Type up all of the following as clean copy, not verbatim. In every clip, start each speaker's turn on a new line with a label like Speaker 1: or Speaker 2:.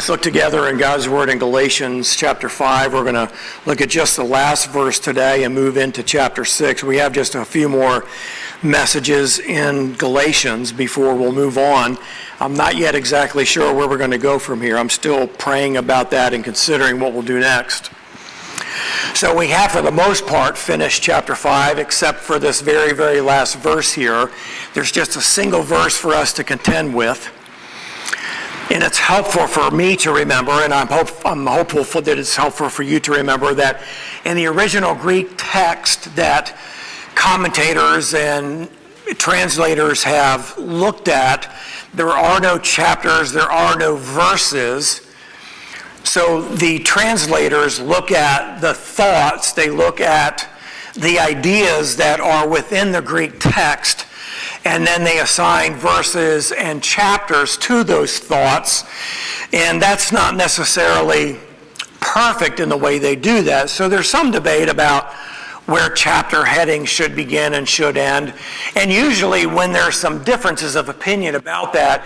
Speaker 1: Let's look together in God's Word in Galatians chapter 5. We're going to look at just the last verse today and move into chapter 6. We have just a few more messages in Galatians before we'll move on. I'm not yet exactly sure where we're going to go from here. I'm still praying about that and considering what we'll do next. So we have, for the most part, finished chapter 5, except for this very, very last verse here. There's just a single verse for us to contend with. And it's helpful for me to remember, and I'm hopeful that it's helpful for you to remember, that in the original Greek text that commentators and translators have looked at, there are no chapters, there are no verses. So the translators look at the thoughts, they look at the ideas that are within the Greek text, and then they assign verses and chapters to those thoughts. And that's not necessarily perfect in the way they do that. So there's some debate about where chapter headings should begin and should end. And usually when there's some differences of opinion about that,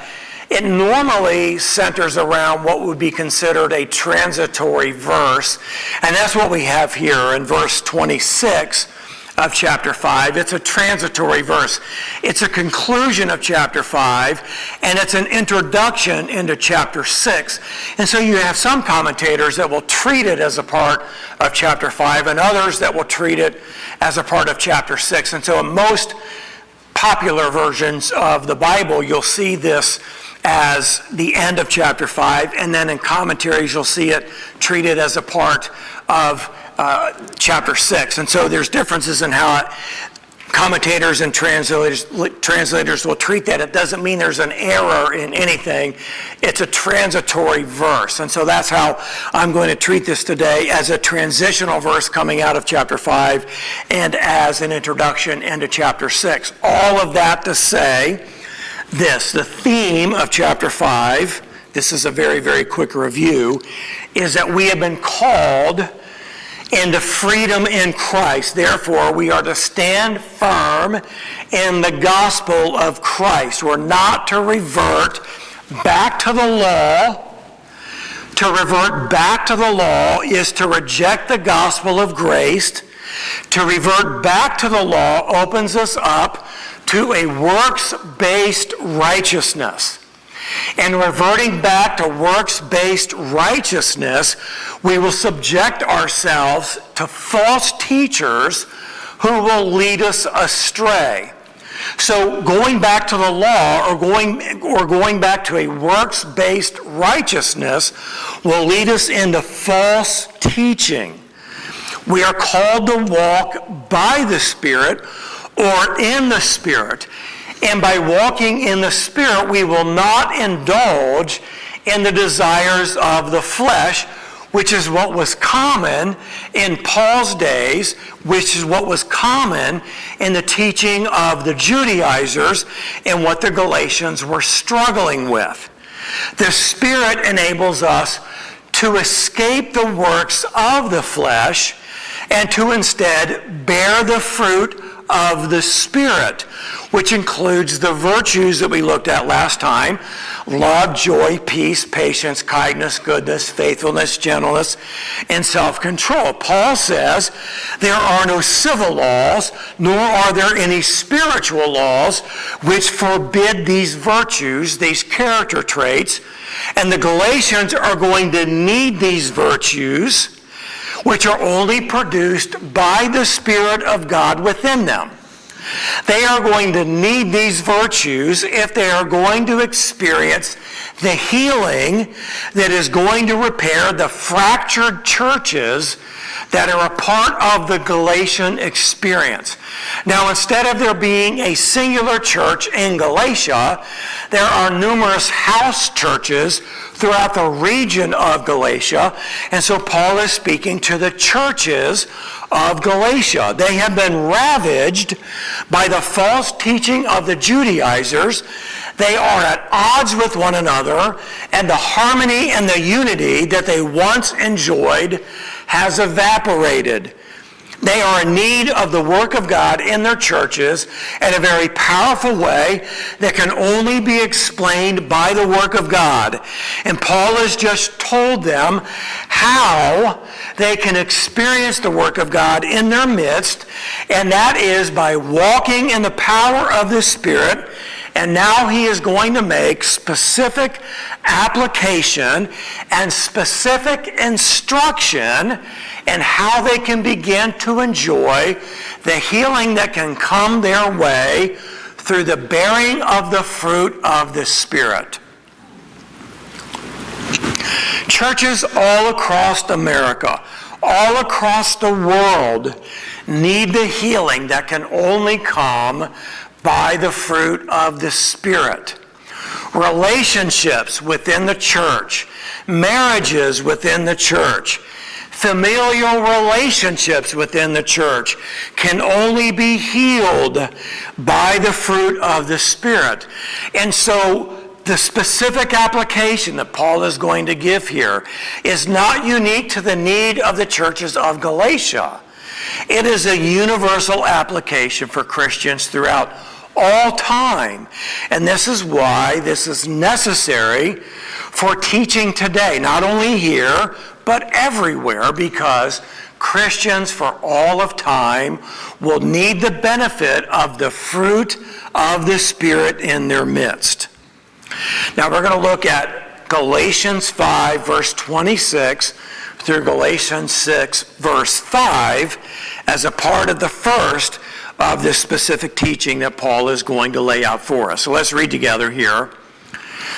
Speaker 1: it normally centers around what would be considered a transitory verse. And that's what we have here in verse 26 of chapter 5. It's a transitory verse. It's a conclusion of chapter 5, and it's an introduction into chapter 6. And so you have some commentators that will treat it as a part of chapter 5, and others that will treat it as a part of chapter 6. And so in most popular versions of the Bible, you'll see this as the end of chapter 5, and then in commentaries you'll see it treated as a part of chapter 6. And so there's differences in how commentators and translators will treat that. It doesn't mean there's an error in anything. It's a transitory verse. And so that's how I'm going to treat this today, as a transitional verse coming out of chapter 5 and as an introduction into chapter 6. All of that to say this: the theme of chapter 5, this is a very, very quick review, is that we have been called into freedom in Christ. Therefore, we are to stand firm in the gospel of Christ. We're not to revert back to the law. To revert back to the law is to reject the gospel of grace. To revert back to the law opens us up to a works-based righteousness. And reverting back to works-based righteousness, we will subject ourselves to false teachers who will lead us astray. So going back to the law or going back to a works-based righteousness will lead us into false teaching. We are called to walk by the Spirit or in the Spirit. And by walking in the Spirit, we will not indulge in the desires of the flesh, which is what was common in Paul's days, which is what was common in the teaching of the Judaizers and what the Galatians were struggling with. The Spirit enables us to escape the works of the flesh and to instead bear the fruit of the Spirit, which includes the virtues that we looked at last time: love, joy, peace, patience, kindness, goodness, faithfulness, gentleness, and self-control. Paul says there are no civil laws, nor are there any spiritual laws which forbid these virtues, these character traits, and the Galatians are going to need these virtues, which are only produced by the Spirit of God within them. They are going to need these virtues if they are going to experience the healing that is going to repair the fractured churches that are a part of the Galatian experience. Now, instead of there being a singular church in Galatia, there are numerous house churches throughout the region of Galatia. And so Paul is speaking to the churches of Galatia. They have been ravaged by the false teaching of the Judaizers. They are at odds with one another, and the harmony and the unity that they once enjoyed has evaporated. They are in need of the work of God in their churches in a very powerful way that can only be explained by the work of God. And Paul has just told them how they can experience the work of God in their midst, and that is by walking in the power of the Spirit. And now he is going to make specific application and specific instruction in how they can begin to enjoy the healing that can come their way through the bearing of the fruit of the Spirit. Churches all across America, all across the world, need the healing that can only come by the fruit of the Spirit. Relationships within the church, marriages within the church, familial relationships within the church can only be healed by the fruit of the Spirit. And so the specific application that Paul is going to give here is not unique to the need of the churches of Galatia. It is a universal application for Christians throughout all time. And this is why this is necessary for teaching today, not only here, but everywhere, because Christians for all of time will need the benefit of the fruit of the Spirit in their midst. Now we're going to look at Galatians 5, verse 26 through Galatians 6, verse 5 as a part of the first of this specific teaching that Paul is going to lay out for us. So let's read together here.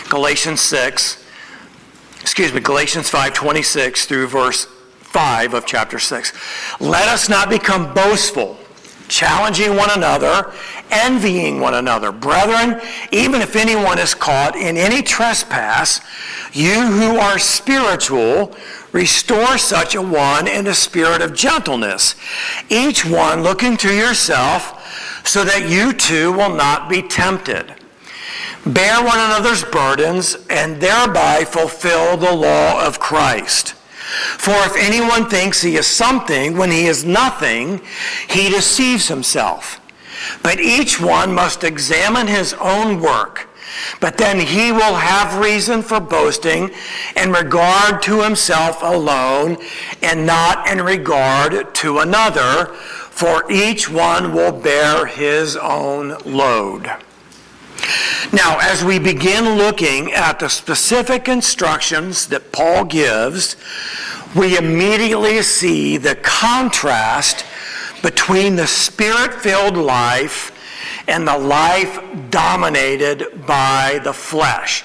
Speaker 1: Galatians 5, 26 through verse 5 of chapter 6. Let us not become boastful, challenging one another, envying one another. Brethren, even if anyone is caught in any trespass, you who are spiritual, restore such a one in a spirit of gentleness, each one looking to yourself, so that you too will not be tempted. Bear one another's burdens, and thereby fulfill the law of Christ. For if anyone thinks he is something when he is nothing, he deceives himself. But each one must examine his own work. But then he will have reason for boasting in regard to himself alone, and not in regard to another, for each one will bear his own load. Now, as we begin looking at the specific instructions that Paul gives, we immediately see the contrast between the Spirit-filled life and the life dominated by the flesh.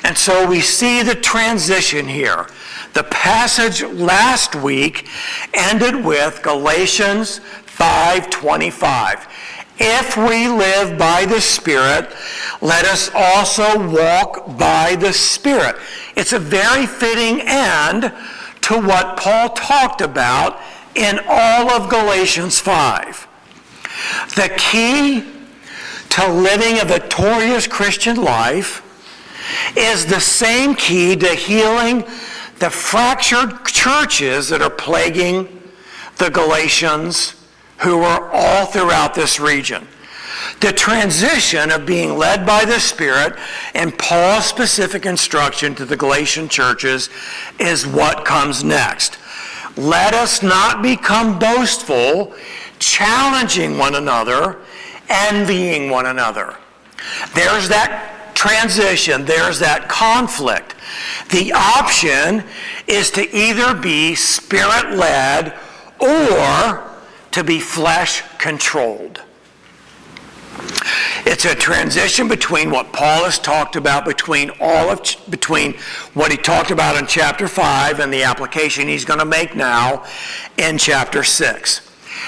Speaker 1: And so we see the transition here. The passage last week ended with Galatians 5:25. If we live by the Spirit, let us also walk by the Spirit. It's a very fitting end to what Paul talked about in all of Galatians 5. The key to living a victorious Christian life is the same key to healing the fractured churches that are plaguing the Galatians who are all throughout this region. The transition of being led by the Spirit and Paul's specific instruction to the Galatian churches is what comes next. Let us not become boastful, challenging one another, envying one another. There's that transition. There's that conflict. The option is to either be Spirit-led or to be flesh-controlled. It's a transition between what Paul has talked about, between what he talked about in chapter 5 and the application he's going to make now in chapter 6.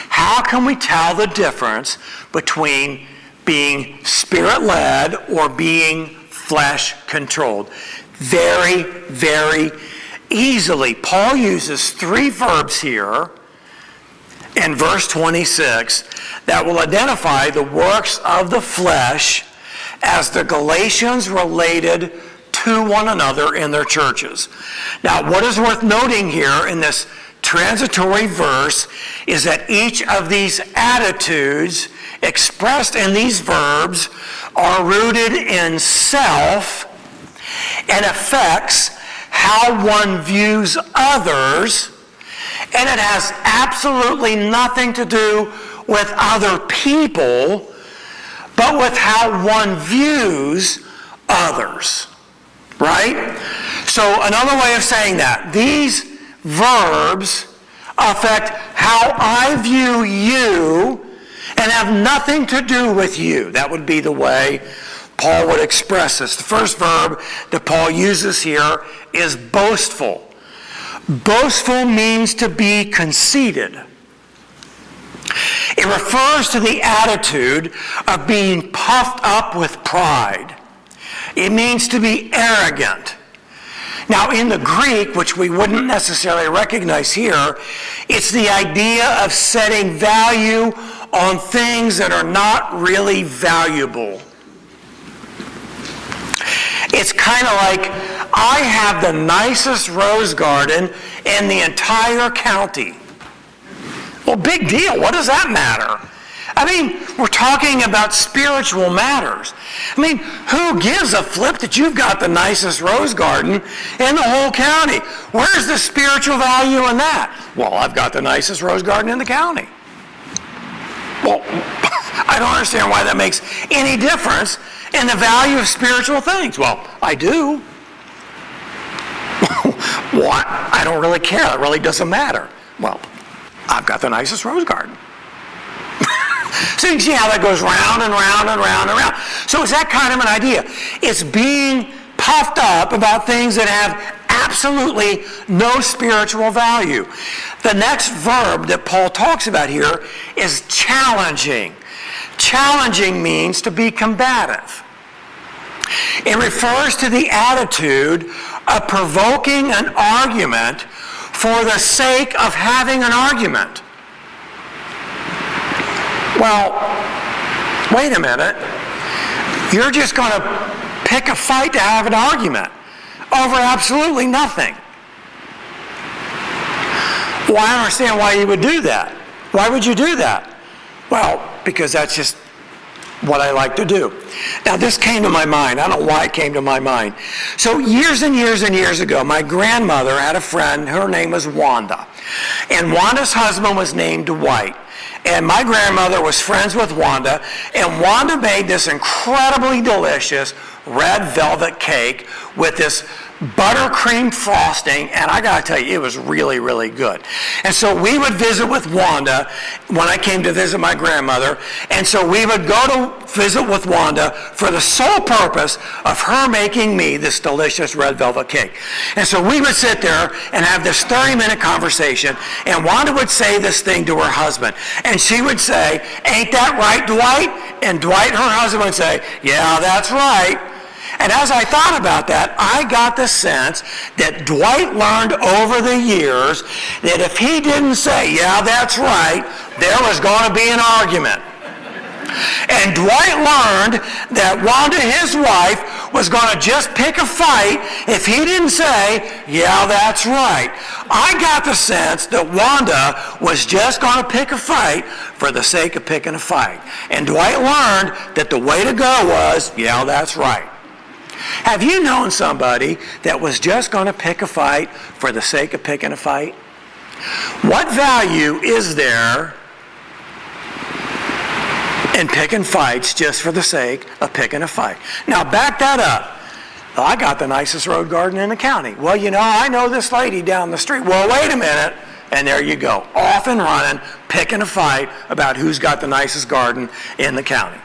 Speaker 1: How can we tell the difference between being Spirit-led or being flesh-controlled? Very, very easily. Paul uses 3 verbs here in verse 26 that will identify the works of the flesh as the Galatians related to one another in their churches. Now, what is worth noting here in this transitory verse is that each of these attitudes expressed in these verbs are rooted in self and affects how one views others, and it has absolutely nothing to do with other people, but with how one views others. Right? So another way of saying that, these verbs affect how I view you and have nothing to do with you. That would be the way Paul would express this. The first verb that Paul uses here is boastful. Boastful means to be conceited. It refers to the attitude of being puffed up with pride. It means to be arrogant. Now, in the Greek, which we wouldn't necessarily recognize here, it's the idea of setting value on things that are not really valuable. It's kind of like, I have the nicest rose garden in the entire county. Well, big deal. What does that matter? I mean, we're talking about spiritual matters. I mean, who gives a flip that you've got the nicest rose garden in the whole county? Where's the spiritual value in that? Well, I've got the nicest rose garden in the county. Well, I don't understand why that makes any difference in the value of spiritual things. Well, I do. Well, I don't really care. It really doesn't matter. Well, I've got the nicest rose garden. So you can see how that goes round and round and round and round. So it's that kind of an idea. It's being puffed up about things that have absolutely no spiritual value. The next verb that Paul talks about here is challenging. Challenging means to be combative. It refers to the attitude of provoking an argument for the sake of having an argument. Well, wait a minute. You're just going to pick a fight to have an argument over absolutely nothing. Well, I don't understand why you would do that. Why would you do that? Well, because that's just what I like to do. Now, this came to my mind. I don't know why it came to my mind. So years and years and years ago, my grandmother had a friend. Her name was Wanda. And Wanda's husband was named Dwight. And my grandmother was friends with Wanda. And Wanda made this incredibly delicious red velvet cake with this buttercream frosting, and I gotta tell you, it was really, really good. And so we would visit with Wanda when I came to visit my grandmother, and so we would go to visit with Wanda for the sole purpose of her making me this delicious red velvet cake. And so we would sit there and have this 30-minute conversation, and Wanda would say this thing to her husband, and she would say, "Ain't that right, Dwight?" And Dwight, her husband, would say, "Yeah, that's right." And as I thought about that, I got the sense that Dwight learned over the years that if he didn't say, "Yeah, that's right," there was going to be an argument. And Dwight learned that Wanda, his wife, was going to just pick a fight if he didn't say, "Yeah, that's right." I got the sense that Wanda was just going to pick a fight for the sake of picking a fight. And Dwight learned that the way to go was, "Yeah, that's right." Have you known somebody that was just going to pick a fight for the sake of picking a fight? What value is there in picking fights just for the sake of picking a fight? Now, back that up. Well, I got the nicest road garden in the county. Well, you know, I know this lady down the street. Well, wait a minute. And there you go, off and running, picking a fight about who's got the nicest garden in the county.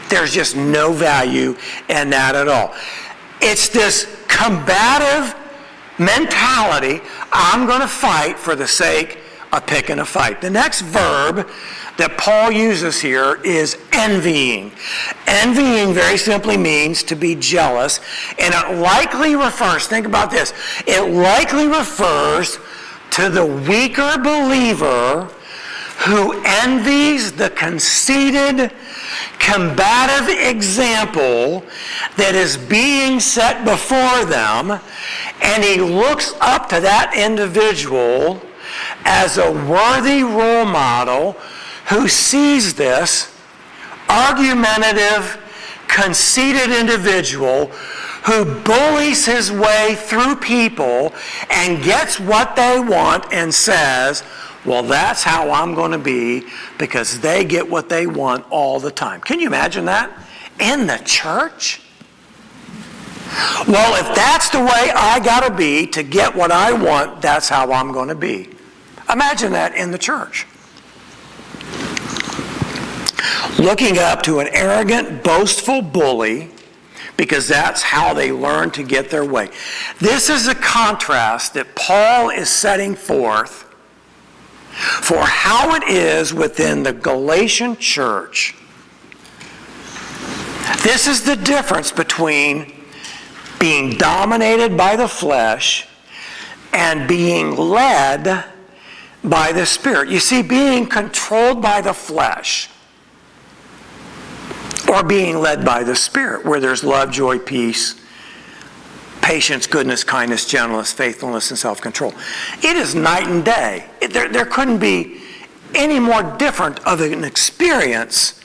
Speaker 1: There's just no value in that at all. It's this combative mentality, I'm going to fight for the sake of picking a fight. The next verb that Paul uses here is envying. Envying very simply means to be jealous, and it likely refers, think about this, it likely refers to the weaker believer who envies the conceited, combative example that is being set before them, and he looks up to that individual as a worthy role model who sees this argumentative, conceited individual who bullies his way through people and gets what they want and says, well, that's how I'm going to be because they get what they want all the time. Can you imagine that? In the church? Well, if that's the way I got to be to get what I want, that's how I'm going to be. Imagine that in the church. Looking up to an arrogant, boastful bully because that's how they learn to get their way. This is a contrast that Paul is setting forth for how it is within the Galatian church. This is the difference between being dominated by the flesh and being led by the Spirit. You see, being controlled by the flesh or being led by the Spirit, where there's love, joy, peace, patience, goodness, kindness, gentleness, faithfulness, and self-control. It is night and day. There couldn't be any more different of an experience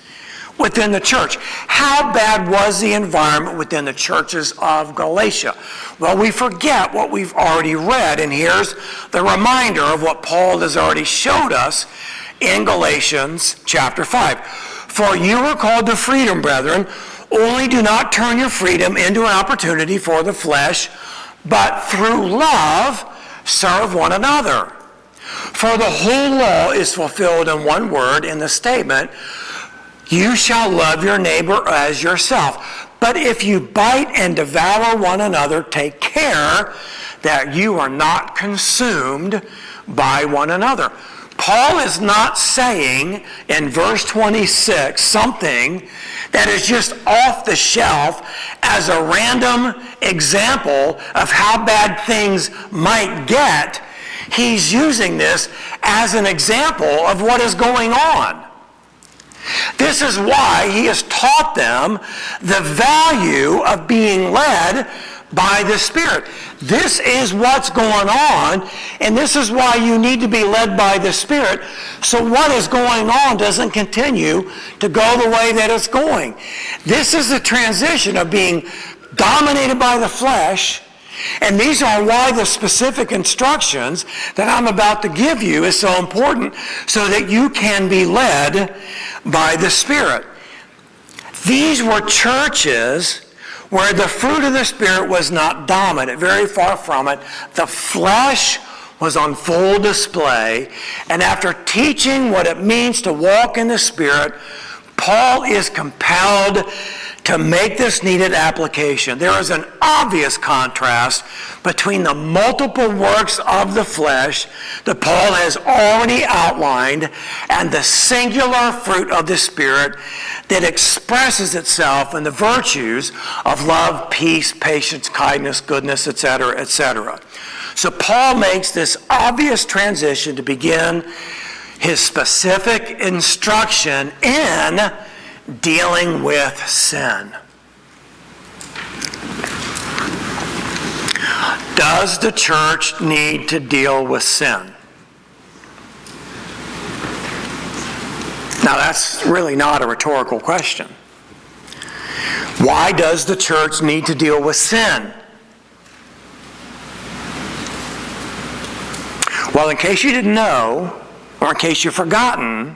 Speaker 1: within the church. How bad was the environment within the churches of Galatia? Well, we forget what we've already read, and here's the reminder of what Paul has already showed us in Galatians chapter 5. For you were called to freedom, brethren, only do not turn your freedom into an opportunity for the flesh, but through love serve one another. For the whole law is fulfilled in one word, in the statement, you shall love your neighbor as yourself. But if you bite and devour one another, take care that you are not consumed by one another. Paul is not saying in verse 26 something that is just off the shelf as a random example of how bad things might get. He's using this as an example of what is going on. This is why he has taught them the value of being led by the Spirit. This is what's going on, and this is why you need to be led by the Spirit, so what is going on doesn't continue to go the way that it's going. This is the transition of being dominated by the flesh, and these are why the specific instructions that I'm about to give you is so important, so that you can be led by the Spirit. These were churches where the fruit of the Spirit was not dominant, very far from it. The flesh was on full display, and after teaching what it means to walk in the Spirit, Paul is compelled to make this needed application. There is an obvious contrast between the multiple works of the flesh that Paul has already outlined and the singular fruit of the Spirit that expresses itself in the virtues of love, peace, patience, kindness, goodness, etc., etc. So Paul makes this obvious transition to begin his specific instruction in dealing with sin. Does the church need to deal with sin? Now, that's really not a rhetorical question. Why does the church need to deal with sin? Well, in case you didn't know, or in case you've forgotten,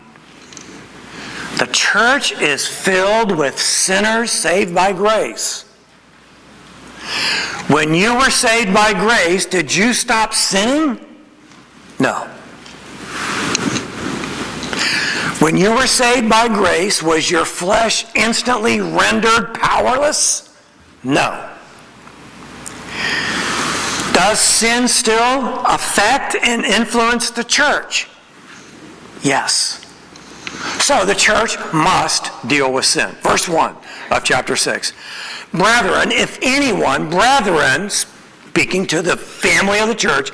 Speaker 1: the church is filled with sinners saved by grace. When you were saved by grace, did you stop sinning? No. When you were saved by grace, was your flesh instantly rendered powerless? No. Does sin still affect and influence the church? Yes. So the church must deal with sin. Verse 1 of chapter 6. Brethren, if anyone, speaking to the family of the church,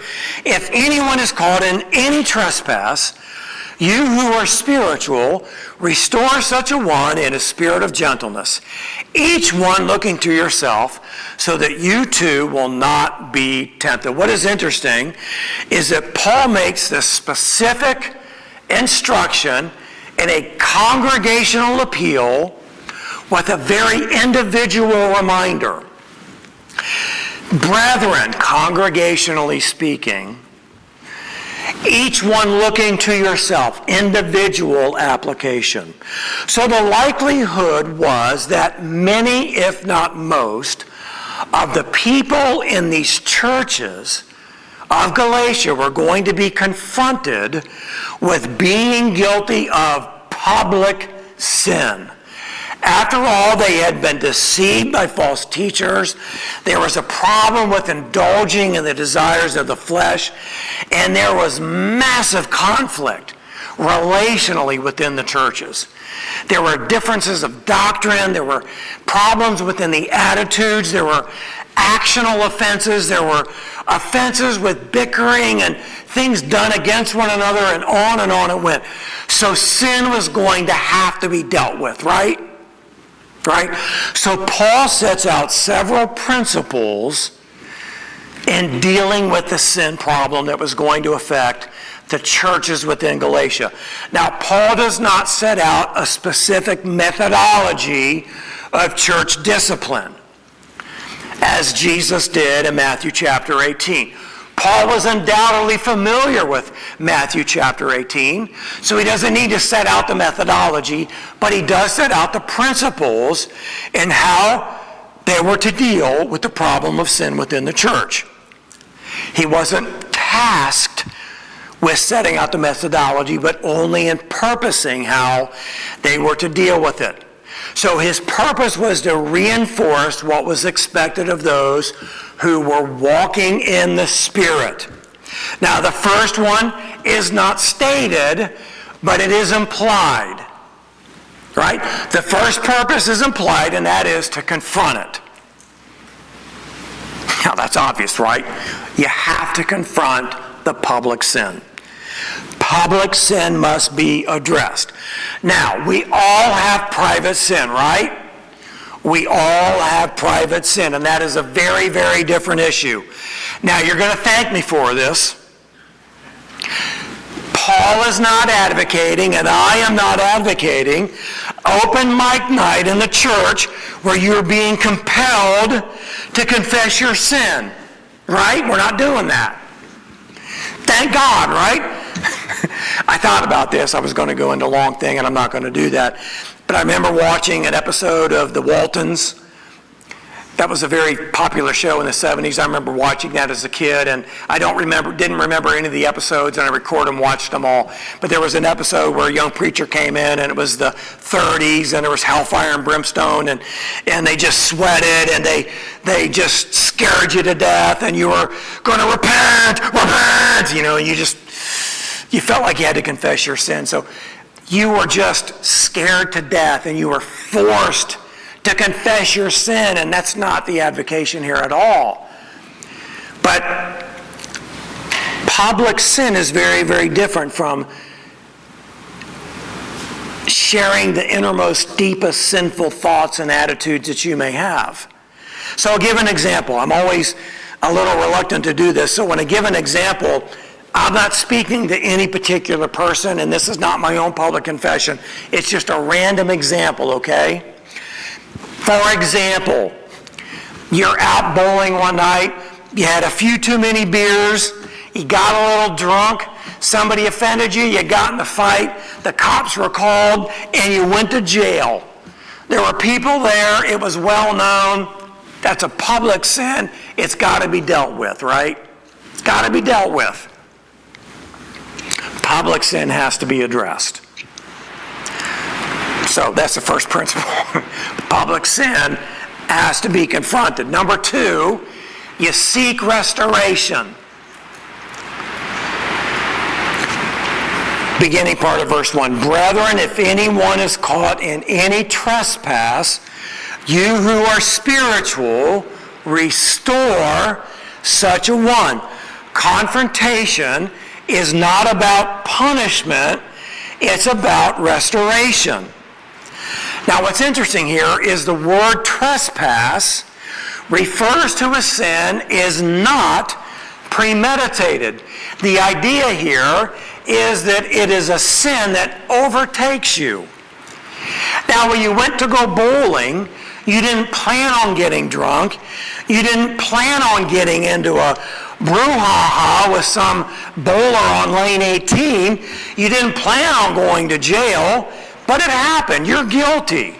Speaker 1: if anyone is caught in any trespass, You who are spiritual, restore such a one in a spirit of gentleness, each one looking to yourself, so that you too will not be tempted. What is interesting is that Paul makes this specific instruction in a congregational appeal with a very individual reminder. Brethren, congregationally speaking, each one looking to yourself, individual application. So the likelihood was that many, if not most, of the people in these churches of Galatia were going to be confronted with being guilty of public sin. After all, they had been deceived by false teachers. There was a problem with indulging in the desires of the flesh, and there was massive conflict relationally within the churches. There were differences of doctrine. There were problems within the attitudes. There were actional offenses. There were offenses with bickering and things done against one another, and on it went. So sin was going to have to be dealt with, right? Right? So Paul sets out several principles in dealing with the sin problem that was going to affect the churches within Galatia. Now, Paul does not set out a specific methodology of church discipline, as Jesus did in Matthew chapter 18. Paul was undoubtedly familiar with Matthew chapter 18, so he doesn't need to set out the methodology, but he does set out the principles in how they were to deal with the problem of sin within the church. He wasn't tasked with setting out the methodology, but only in purposing how they were to deal with it. So his purpose was to reinforce what was expected of those who were walking in the Spirit. Now, the first one is not stated, but it is implied. Right? The first purpose is implied, and that is to confront it. Now, that's obvious, right? You have to confront the public sin. Public sin must be addressed. Now, we all have private sin, right? We all have private sin, and that is a very, very different issue. Now, you're going to thank me for this. Paul is not advocating, and I am not advocating, open mic night in the church where you're being compelled to confess your sin. Right? We're not doing that. Thank God, right? I thought about this. I was going to go into a long thing, and I'm not going to do that. But I remember watching an episode of The Waltons. That was a very popular show in the 70s. I remember watching that as a kid, and I didn't remember any of the episodes, and I recorded and watched them all. But there was an episode where a young preacher came in, and it was the 30s, and there was hellfire and brimstone, and they just sweated, and they just scared you to death, and you were going to repent, and you felt like you had to confess your sin. So you were just scared to death, and you were forced to confess your sin, and that's not the advocation here at all. But public sin is very, very different from sharing the innermost, deepest sinful thoughts and attitudes that you may have. So I'll give an example. I'm always a little reluctant to do this. So when I give an example, I'm not speaking to any particular person, and this is not my own public confession. It's just a random example, okay? For example, you're out bowling one night, you had a few too many beers, you got a little drunk, somebody offended you, you got in a fight, the cops were called, and you went to jail. There were people there, it was well known, that's a public sin, it's got to be dealt with, right? It's got to be dealt with. Public sin has to be addressed. So that's the first principle. Public sin has to be confronted. Number two, you seek restoration. Beginning part of verse 1. Brethren, if anyone is caught in any trespass, you who are spiritual, restore such a one. Confrontation is not about punishment. It's about restoration. Now, what's interesting here is the word trespass refers to a sin is not premeditated. The idea here is that it is a sin that overtakes you. Now, when you went to go bowling, you didn't plan on getting drunk. You didn't plan on getting into a brouhaha with some bowler on lane 18. You didn't plan on going to jail, but it happened. You're guilty.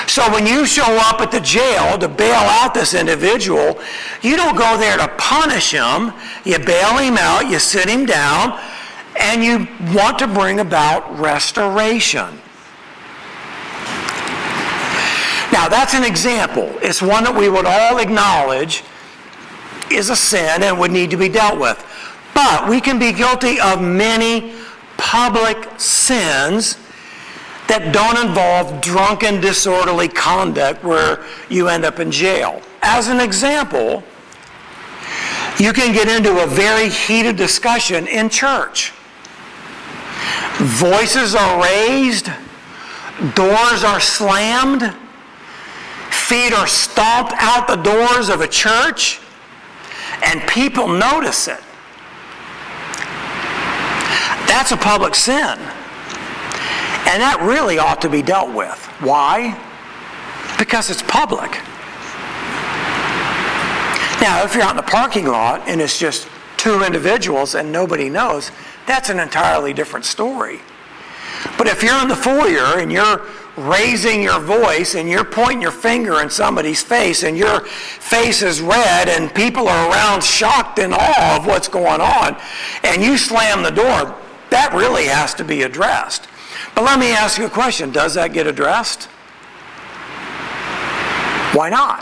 Speaker 1: So when you show up at the jail to bail out this individual, you don't go there to punish him. You bail him out, you sit him down, and you want to bring about restoration. Now, that's an example. It's one that we would all acknowledge is a sin and would need to be dealt with. But we can be guilty of many public sins that don't involve drunken, disorderly conduct where you end up in jail. As an example, you can get into a very heated discussion in church. Voices are raised, doors are slammed, feet are stomped out the doors of a church, and people notice it. That's a public sin. And that really ought to be dealt with. Why? Because it's public. Now, if you're out in the parking lot and it's just two individuals and nobody knows, that's an entirely different story. But if you're in the foyer and you're raising your voice and you're pointing your finger in somebody's face and your face is red and people are around shocked in awe of what's going on, and you slam the door, that really has to be addressed. But let me ask you a question. Does that get addressed? Why not?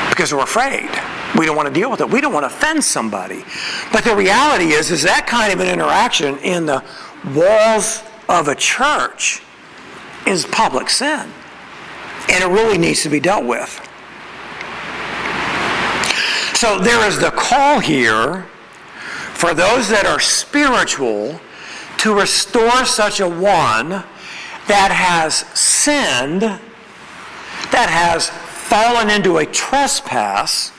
Speaker 1: Because we're afraid. We don't want to deal with it. We don't want to offend somebody. But the reality is that kind of an interaction in the walls of a church is public sin. And it really needs to be dealt with. So there is the call here for those that are spiritual to restore such a one that has sinned, that has fallen into a trespass,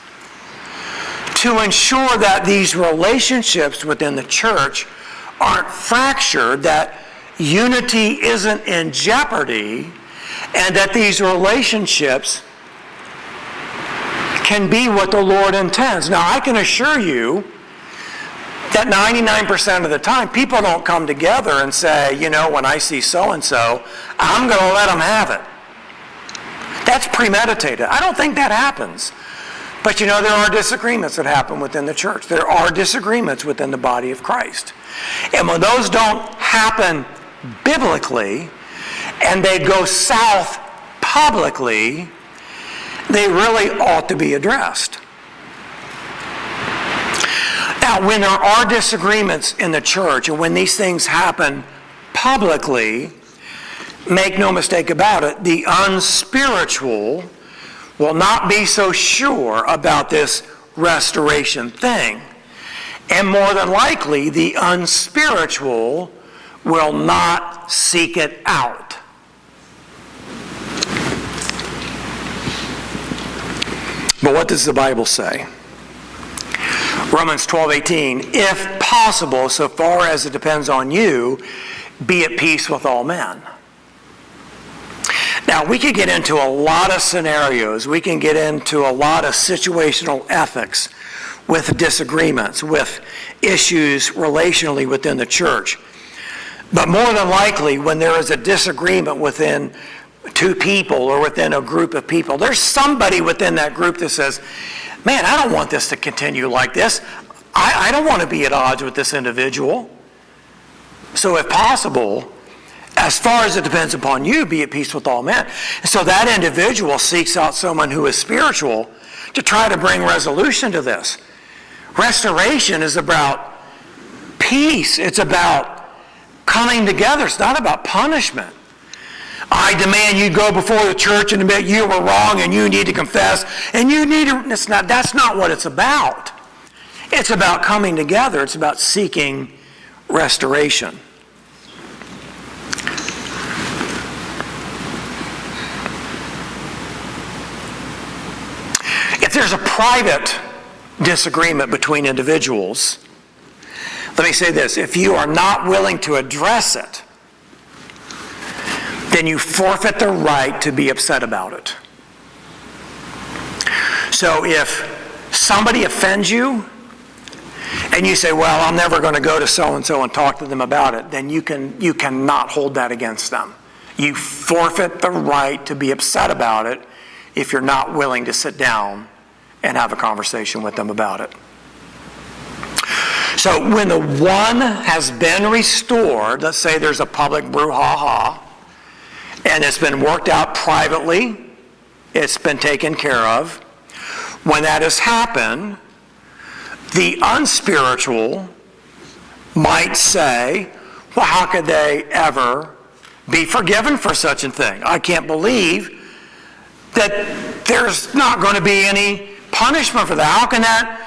Speaker 1: to ensure that these relationships within the church aren't fractured, that unity isn't in jeopardy, and that these relationships can be what the Lord intends. Now, I can assure you that 99% of the time, people don't come together and say, you know, when I see so-and-so, I'm going to let them have it. That's premeditated. I don't think that happens. But you know, there are disagreements that happen within the church. There are disagreements within the body of Christ. And when those don't happen biblically, and they go south publicly, they really ought to be addressed. Now, when there are disagreements in the church, and when these things happen publicly, make no mistake about it, the unspiritual will not be so sure about this restoration thing. And more than likely, the unspiritual will not seek it out. But what does the Bible say? Romans 12:18, if possible, so far as it depends on you, be at peace with all men. Now, we could get into a lot of scenarios. We can get into a lot of situational ethics with disagreements, with issues relationally within the church. But more than likely, when there is a disagreement within two people or within a group of people, there's somebody within that group that says, man, I don't want this to continue like this. I don't want to be at odds with this individual. So if possible, as far as it depends upon you, be at peace with all men. And so that individual seeks out someone who is spiritual to try to bring resolution to this. Restoration is about peace. It's about coming together. It's not about punishment. I demand you go before the church and admit you were wrong and you need to confess and you need to... That's not what it's about. It's about coming together. It's about seeking restoration. If there's a private disagreement between individuals, let me say this: if you are not willing to address it, then you forfeit the right to be upset about it. So if somebody offends you, and you say, well, I'm never going to go to so-and-so and talk to them about it, then you cannot hold that against them. You forfeit the right to be upset about it if you're not willing to sit down and have a conversation with them about it. So when the one has been restored, let's say there's a public brouhaha, and it's been worked out privately, it's been taken care of. When that has happened, the unspiritual might say, well, how could they ever be forgiven for such a thing? I can't believe that there's not going to be any punishment for that. How can that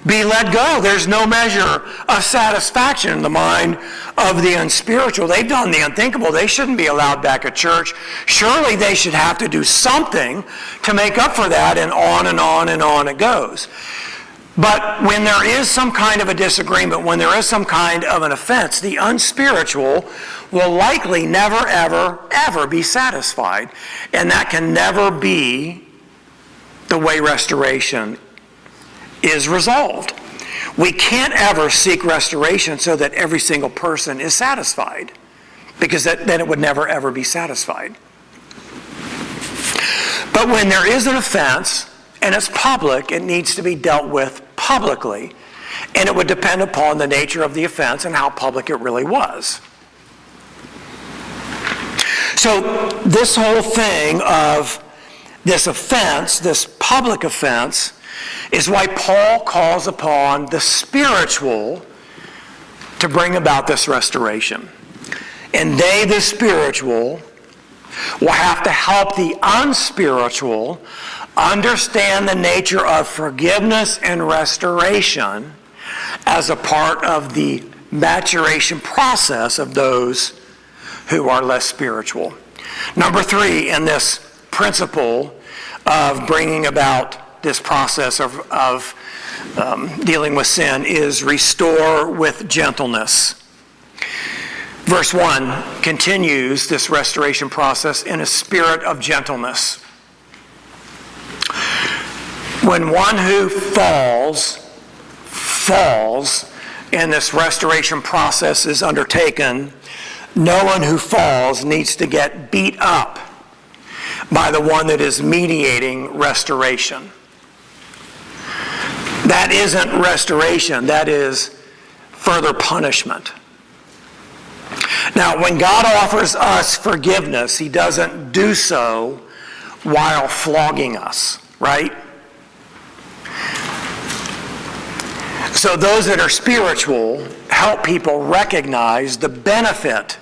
Speaker 1: be let go? There's no measure of satisfaction in the mind of the unspiritual. They've done the unthinkable. They shouldn't be allowed back at church. Surely they should have to do something to make up for that, and on and on and on it goes. But when there is some kind of a disagreement, when there is some kind of an offense, the unspiritual will likely never, ever, ever be satisfied. And that can never be the way restoration is resolved. We can't ever seek restoration so that every single person is satisfied, because then it would never, ever be satisfied. But when there is an offense, and it's public, it needs to be dealt with publicly. And it would depend upon the nature of the offense and how public it really was. So this whole thing of this offense, this public offense, is why Paul calls upon the spiritual to bring about this restoration. And they, the spiritual, will have to help the unspiritual understand the nature of forgiveness and restoration as a part of the maturation process of those who are less spiritual. Number 3 in this principle of bringing about this process of dealing with sin is restore with gentleness. Verse 1 continues this restoration process in a spirit of gentleness. When one who falls, and this restoration process is undertaken, no one who falls needs to get beat up by the one that is mediating restoration. That isn't restoration, that is further punishment. Now, when God offers us forgiveness, He doesn't do so while flogging us, right? So those that are spiritual help people recognize the benefit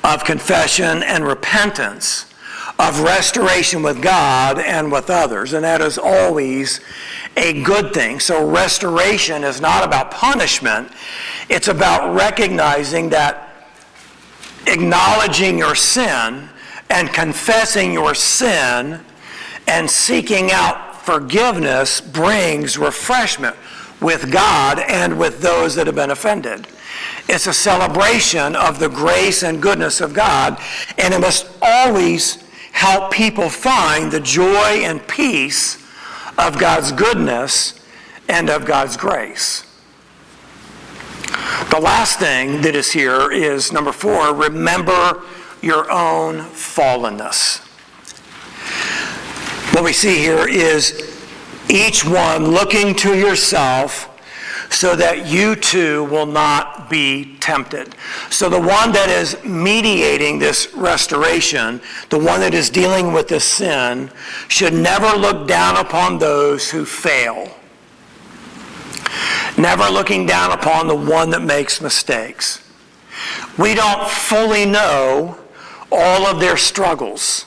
Speaker 1: of confession and repentance, of restoration with God and with others, and that is always a good thing. So restoration is not about punishment, it's about recognizing that acknowledging your sin and confessing your sin and seeking out forgiveness brings refreshment with God and with those that have been offended. It's a celebration of the grace and goodness of God, and it must always help people find the joy and peace of God's goodness and of God's grace. The last thing that is here is number 4, remember your own fallenness. What we see here is each one looking to yourself so that you too will not be tempted. So the one that is mediating this restoration, the one that is dealing with this sin, should never look down upon those who fail. Never looking down upon the one that makes mistakes. We don't fully know all of their struggles.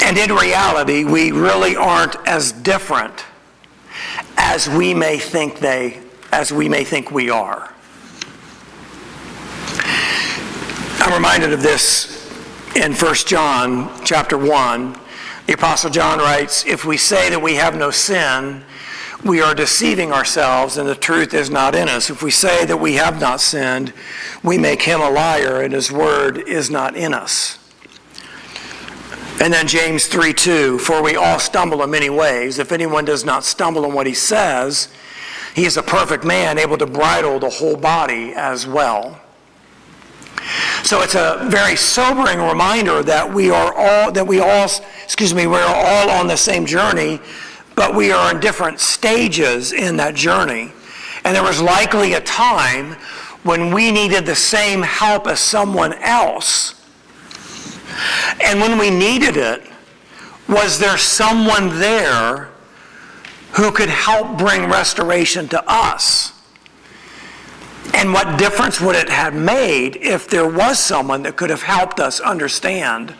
Speaker 1: And in reality, we really aren't as different as we may think we are. I'm reminded of this in 1 John chapter 1. The Apostle John writes, "If we say that we have no sin, we are deceiving ourselves and the truth is not in us. If we say that we have not sinned, we make him a liar and his word is not in us." And then James 3:2, "For we all stumble in many ways. If anyone does not stumble in what he says, he is a perfect man, able to bridle the whole body as well." So it's a very sobering reminder that we're all on the same journey, but we are in different stages in that journey. And there was likely a time when we needed the same help as someone else. And when we needed it, was there someone there who could help bring restoration to us? And what difference would it have made if there was someone that could have helped us understand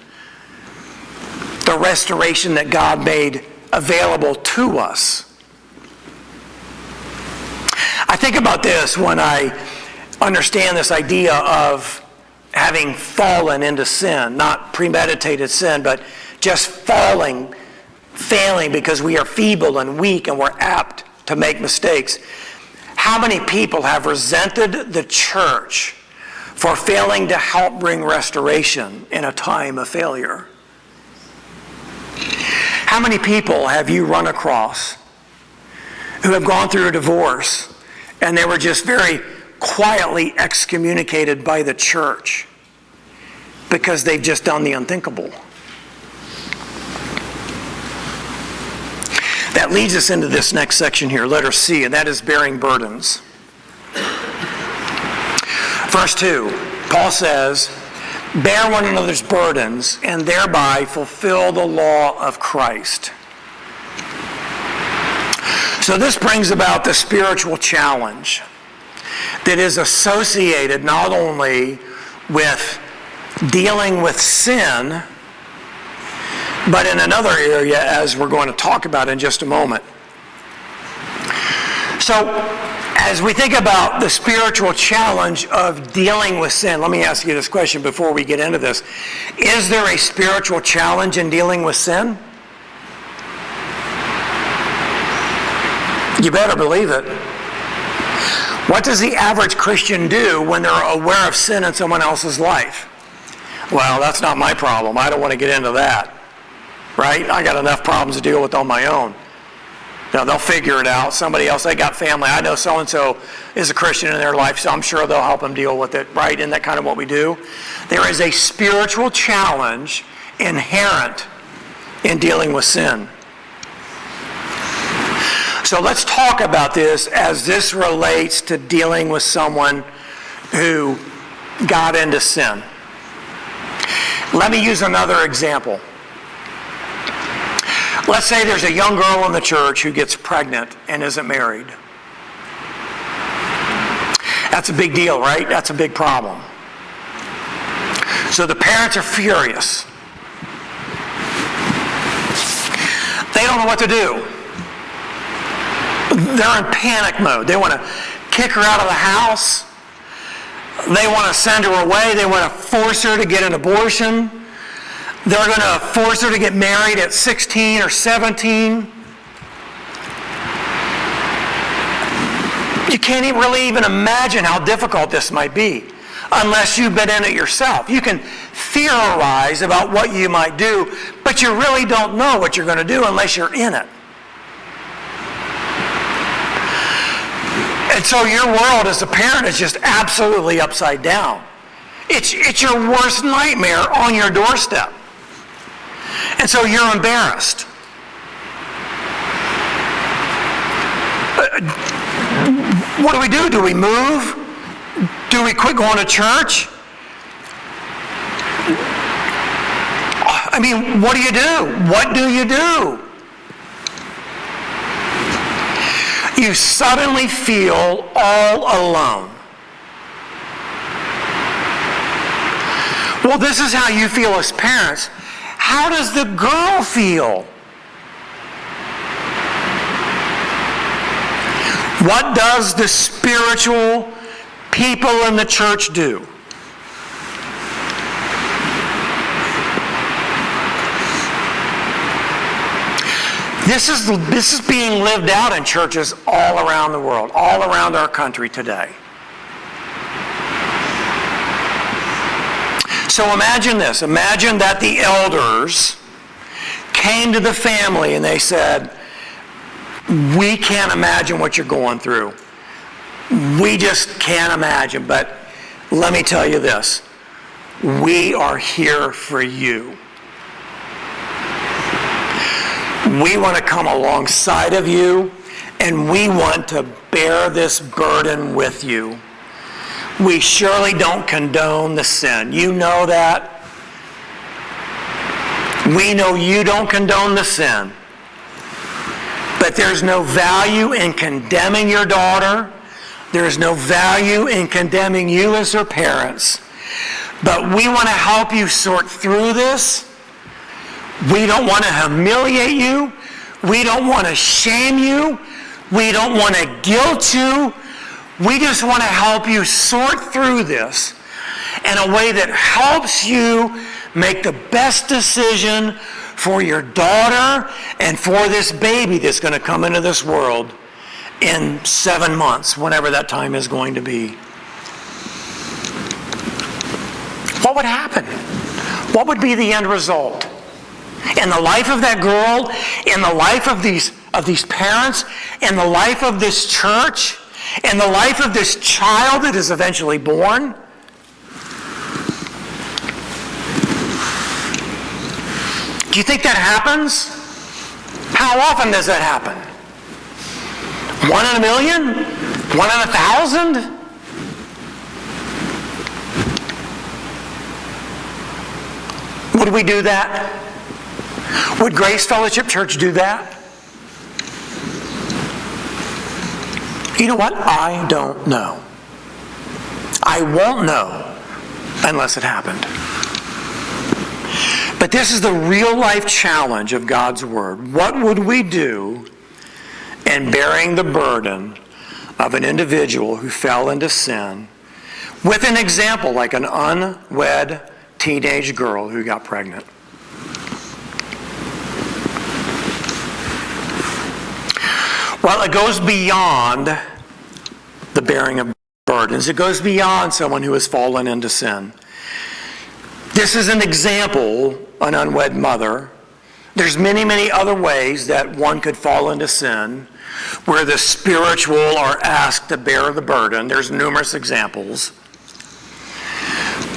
Speaker 1: the restoration that God made available to us? I think about this when I understand this idea of having fallen into sin, not premeditated sin, but just failing because we are feeble and weak and we're apt to make mistakes. How many people have resented the church for failing to help bring restoration in a time of failure? How many people have you run across who have gone through a divorce and they were just very quietly excommunicated by the church because they've just done the unthinkable? That leads us into this next section here, letter C, and that is bearing burdens. Verse 2, Paul says, "Bear one another's burdens and thereby fulfill the law of Christ." So this brings about the spiritual challenge that is associated not only with dealing with sin, but in another area, as we're going to talk about in just a moment. So, as we think about the spiritual challenge of dealing with sin, let me ask you this question before we get into this. Is there a spiritual challenge in dealing with sin? You better believe it. What does the average Christian do when they're aware of sin in someone else's life? Well, that's not my problem. I don't want to get into that. Right? I got enough problems to deal with on my own. Now, they'll figure it out. Somebody else, they got family. I know so-and-so is a Christian in their life, so I'm sure they'll help them deal with it. Right? Isn't that kind of what we do? There is a spiritual challenge inherent in dealing with sin. So let's talk about this as this relates to dealing with someone who got into sin. Let me use another example. Let's say there's a young girl in the church who gets pregnant and isn't married. That's a big deal, right? That's a big problem. So the parents are furious. They don't know what to do. They're in panic mode. They want to kick her out of the house. They want to send her away. They want to force her to get an abortion. They're going to force her to get married at 16 or 17. You can't really even imagine how difficult this might be unless you've been in it yourself. You can theorize about what you might do, but you really don't know what you're going to do unless you're in it. And so your world as a parent is just absolutely upside down. It's your worst nightmare on your doorstep. And so you're embarrassed. What do we do? Do we move? Do we quit going to church? I mean, what do you do? What do you do? You suddenly feel all alone. Well, this is how you feel as parents. how does the girl feel? What does the spiritual people in the church do? This is being lived out in churches all around the world, all around our country today. So imagine this. Imagine that the elders came to the family and they said, we can't imagine what you're going through. We just can't imagine. But let me tell you this. We are here for you. We want to come alongside of you, and we want to bear this burden with you. We surely don't condone the sin. You know that. We know you don't condone the sin. But there's no value in condemning your daughter. There's no value in condemning you as her parents. But we want to help you sort through this. We don't want to humiliate you. We don't want to shame you. We don't want to guilt you. We just want to help you sort through this in a way that helps you make the best decision for your daughter and for this baby that's going to come into this world in 7 months, whenever that time is going to be. What would happen? What would be the end result? In the life of that girl, in the life of these parents, in the life of this church, in the life of this child that is eventually born? Do you think that happens? How often does that happen? 1 in a million? 1 in 1,000? Would we do that? Would Grace Fellowship Church do that? You know what? I don't know. I won't know unless it happened. But this is the real life challenge of God's Word. What would we do in bearing the burden of an individual who fell into sin with an example like an unwed teenage girl who got pregnant? Well, it goes beyond the bearing of burdens. It goes beyond someone who has fallen into sin. This is an example, an unwed mother. There's many, many other ways that one could fall into sin where the spiritual are asked to bear the burden. There's numerous examples.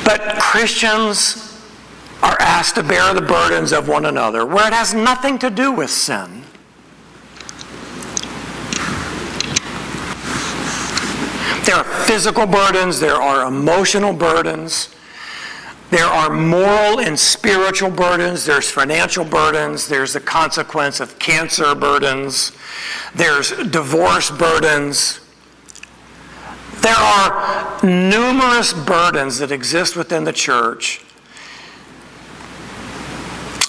Speaker 1: But Christians are asked to bear the burdens of one another where it has nothing to do with sin. There are physical burdens, there are emotional burdens, there are moral and spiritual burdens, there's financial burdens, there's the consequence of cancer burdens, there's divorce burdens. There are numerous burdens that exist within the church.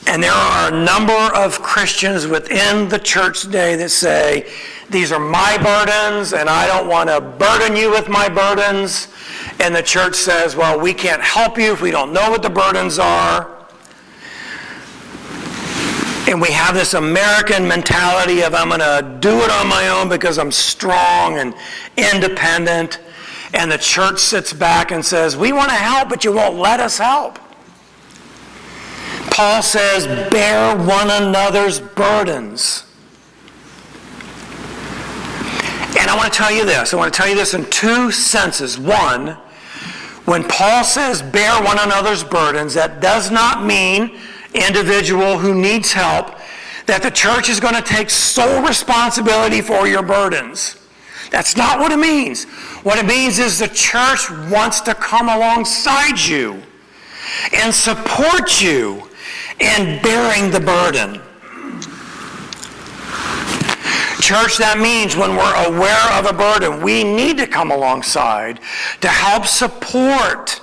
Speaker 1: And there are a number of Christians within the church today that say, these are my burdens, and I don't want to burden you with my burdens. And the church says, well, we can't help you if we don't know what the burdens are. And we have this American mentality of I'm going to do it on my own because I'm strong and independent. And the church sits back and says, we want to help, but you won't let us help. Paul says, bear one another's burdens. And I want to tell you this. I want to tell you this in two senses. One, when Paul says bear one another's burdens, that does not mean individual who needs help, that the church is going to take sole responsibility for your burdens. That's not what it means. What it means is the church wants to come alongside you and support you in bearing the burden. Church, that means when we're aware of a burden, we need to come alongside to help support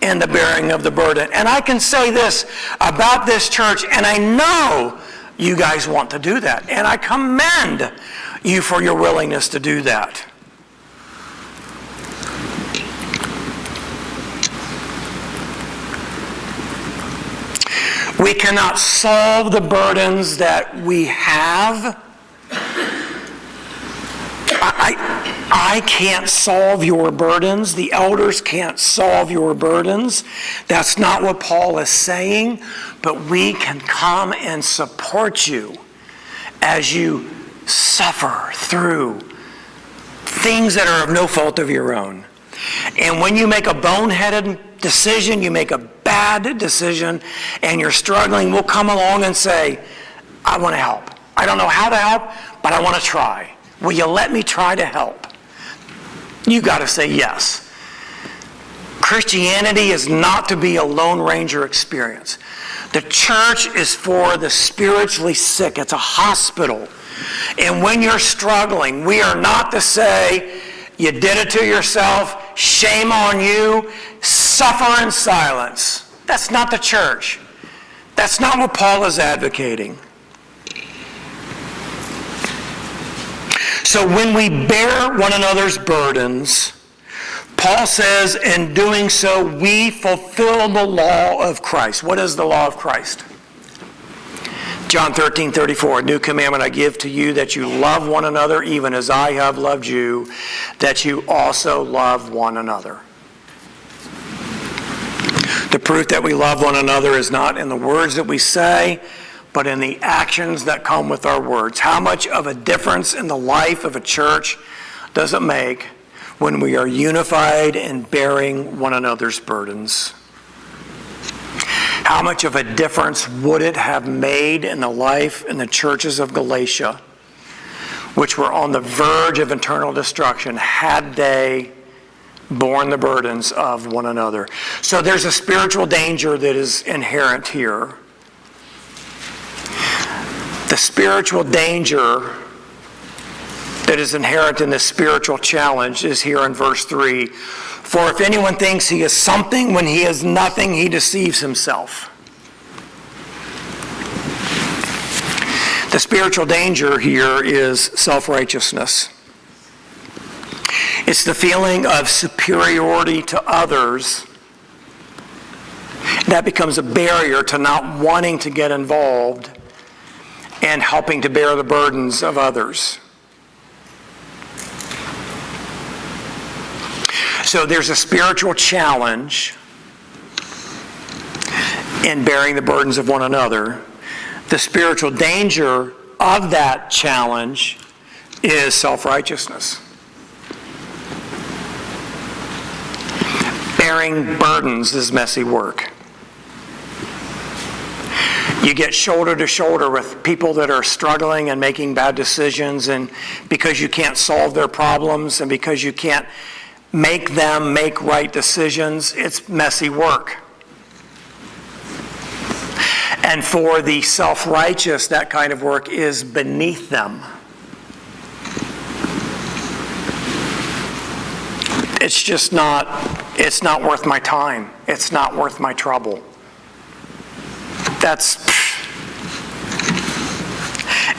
Speaker 1: in the bearing of the burden. And I can say this about this church, and I know you guys want to do that. And I commend you for your willingness to do that. We cannot solve the burdens that we have. I can't solve your burdens. The elders can't solve your burdens. That's not what Paul is saying. But we can come and support you as you suffer through things that are of no fault of your own. And when you make a boneheaded decision, you make a bad decision, and you're struggling, we'll come along and say, I want to help. I don't know how to help, but I want to try. Will you let me try to help? You got to say yes. Christianity is not to be a Lone Ranger experience. The church is for the spiritually sick. It's a hospital. And when you're struggling, we are not to say, you did it to yourself, shame on you, suffer in silence. That's not the church. That's not what Paul is advocating. So when we bear one another's burdens, Paul says, in doing so, we fulfill the law of Christ. What is the law of Christ? John 13:34, a new commandment I give to you, that you love one another, even as I have loved you, that you also love one another. The proof that we love one another is not in the words that we say, but in the actions that come with our words. How much of a difference in the life of a church does it make when we are unified in bearing one another's burdens? How much of a difference would it have made in the life in the churches of Galatia, which were on the verge of eternal destruction, had they borne the burdens of one another? So there's a spiritual danger that is inherent here. The spiritual danger that is inherent in this spiritual challenge is here in verse 3. For if anyone thinks he is something when he is nothing, he deceives himself. The spiritual danger here is self-righteousness. It's the feeling of superiority to others that becomes a barrier to not wanting to get involved and helping to bear the burdens of others. So there's a spiritual challenge in bearing the burdens of one another. The spiritual danger of that challenge is self-righteousness. Bearing burdens is messy work. You get shoulder to shoulder with people that are struggling and making bad decisions, and because you can't solve their problems and because you can't make them make right decisions, it's messy work. And for the self-righteous, that kind of work is beneath them. It's just not worth my time. It's not worth my trouble.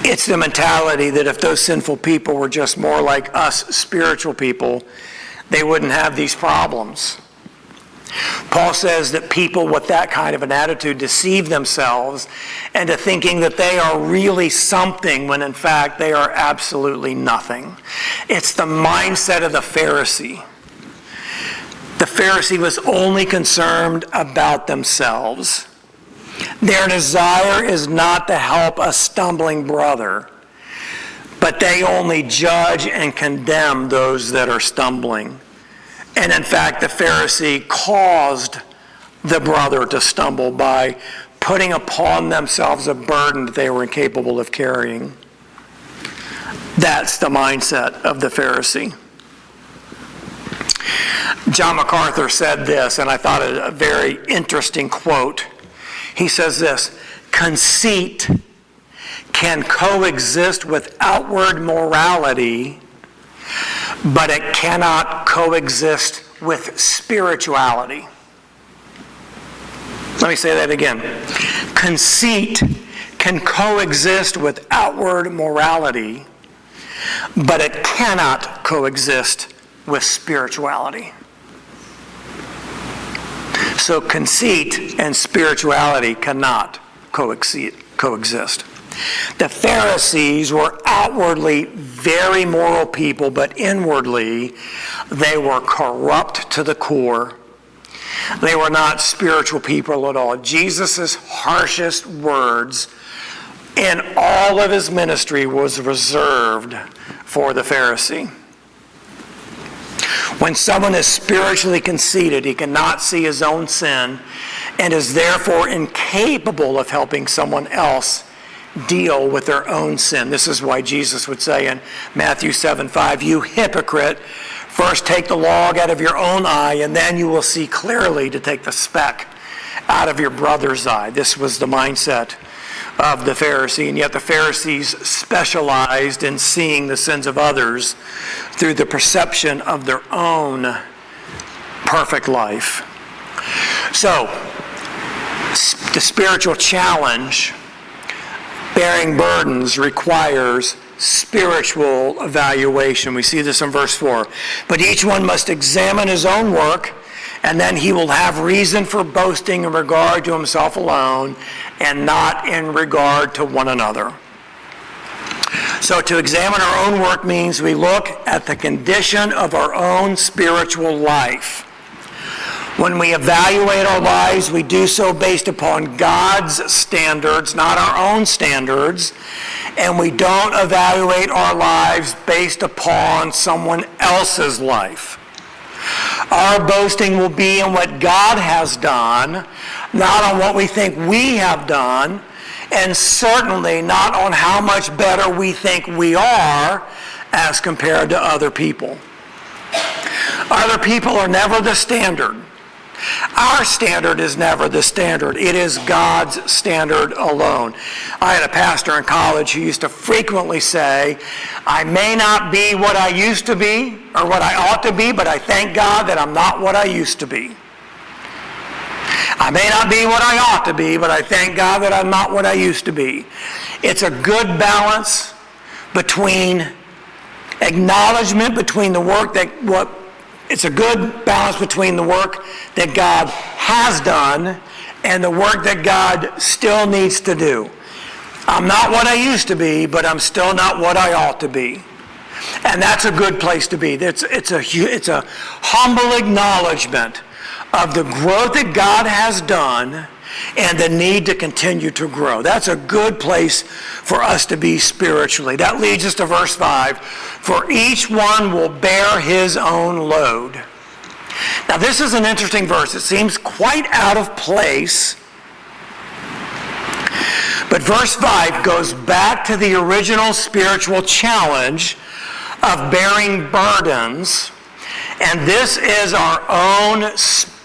Speaker 1: It's the mentality that if those sinful people were just more like us spiritual people, they wouldn't have these problems. Paul says that people with that kind of an attitude deceive themselves into thinking that they are really something when in fact they are absolutely nothing. It's the mindset of the Pharisee. The Pharisee was only concerned about themselves. Their desire is not to help a stumbling brother, but they only judge and condemn those that are stumbling. And in fact, the Pharisee caused the brother to stumble by putting upon themselves a burden that they were incapable of carrying. That's the mindset of the Pharisee. John MacArthur said this, and I thought it a very interesting quote. He says this: conceit can coexist with outward morality, but it cannot coexist with spirituality. Let me say that again. Conceit can coexist with outward morality, but it cannot coexist with spirituality. So conceit and spirituality cannot coexist. The Pharisees were outwardly very moral people, but inwardly they were corrupt to the core. They were not spiritual people at all. Jesus' harshest words in all of his ministry was reserved for the Pharisee. When someone is spiritually conceited, he cannot see his own sin and is therefore incapable of helping someone else deal with their own sin. This is why Jesus would say in Matthew 7:5, "You hypocrite, first take the log out of your own eye, and then you will see clearly to take the speck out of your brother's eye." This was the mindset of the Pharisee, and yet the Pharisees specialized in seeing the sins of others through the perception of their own perfect life. So, the spiritual challenge, bearing burdens, requires spiritual evaluation. We see this in verse 4. "But each one must examine his own work, and then he will have reason for boasting in regard to himself alone and not in regard to one another." So to examine our own work means we look at the condition of our own spiritual life. When we evaluate our lives, we do so based upon God's standards, not our own standards, and we don't evaluate our lives based upon someone else's life. Our boasting will be in what God has done, not on what we think we have done, and certainly not on how much better we think we are as compared to other people. Other people are never the standard. Our standard is never the standard. It is God's standard alone. I had a pastor in college who used to frequently say, "I may not be what I used to be or what I ought to be, but I thank God that I'm not what I used to be. I may not be what I ought to be, but I thank God that I'm not what I used to be." It's a good balance between acknowledgement, between the work that it's a good balance between the work that God has done and the work that God still needs to do. I'm not what I used to be, but I'm still not what I ought to be. And that's a good place to be. It's a humble acknowledgement of the growth that God has done and the need to continue to grow. That's a good place for us to be spiritually. That leads us to verse 5. "For each one will bear his own load." Now this is an interesting verse. It seems quite out of place. But verse 5 goes back to the original spiritual challenge of bearing burdens. And this is our own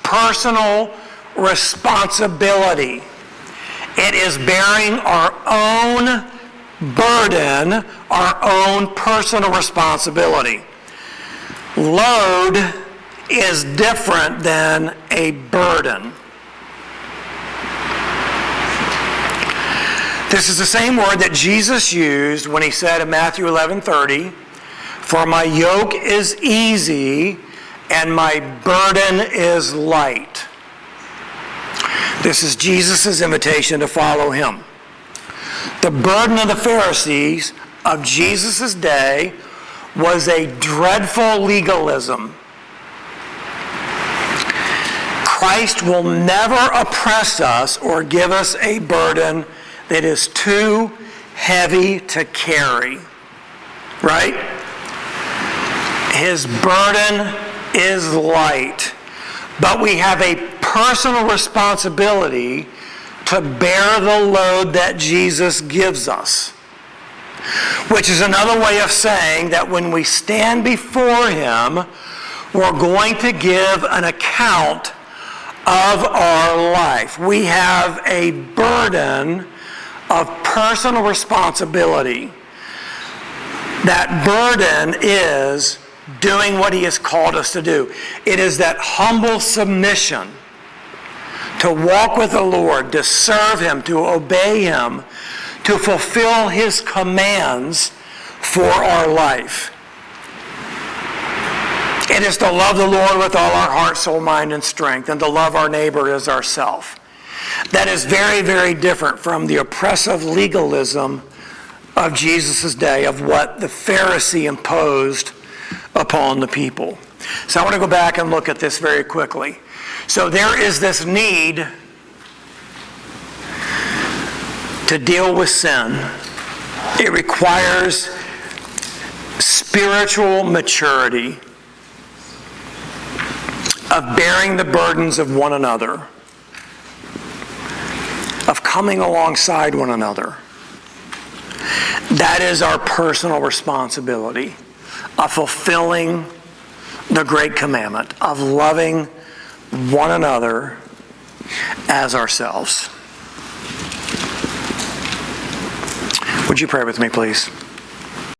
Speaker 1: personal responsibility. It is bearing our own burden, our own personal responsibility. Load is different than a burden. This is the same word that Jesus used when he said in Matthew 11:30, "For my yoke is easy and my burden is light." This is Jesus' invitation to follow him. The burden of the Pharisees of Jesus' day was a dreadful legalism. Christ will never oppress us or give us a burden that is too heavy to carry. Right? His burden is light. But we have a personal responsibility to bear the load that Jesus gives us. Which is another way of saying that when we stand before him, we're going to give an account of our life. We have a burden of personal responsibility. That burden is doing what he has called us to do. It is that humble submission to walk with the Lord, to serve Him, to obey Him, to fulfill His commands for our life. It is to love the Lord with all our heart, soul, mind, and strength, and to love our neighbor as ourself. That is very, very different from the oppressive legalism of Jesus' day, of what the Pharisee imposed upon the people. So I want to go back and look at this very quickly. So there is this need to deal with sin. It requires spiritual maturity of bearing the burdens of one another, of coming alongside one another. That is our personal responsibility of fulfilling the great commandment of loving one another as ourselves. Would you pray with me, please?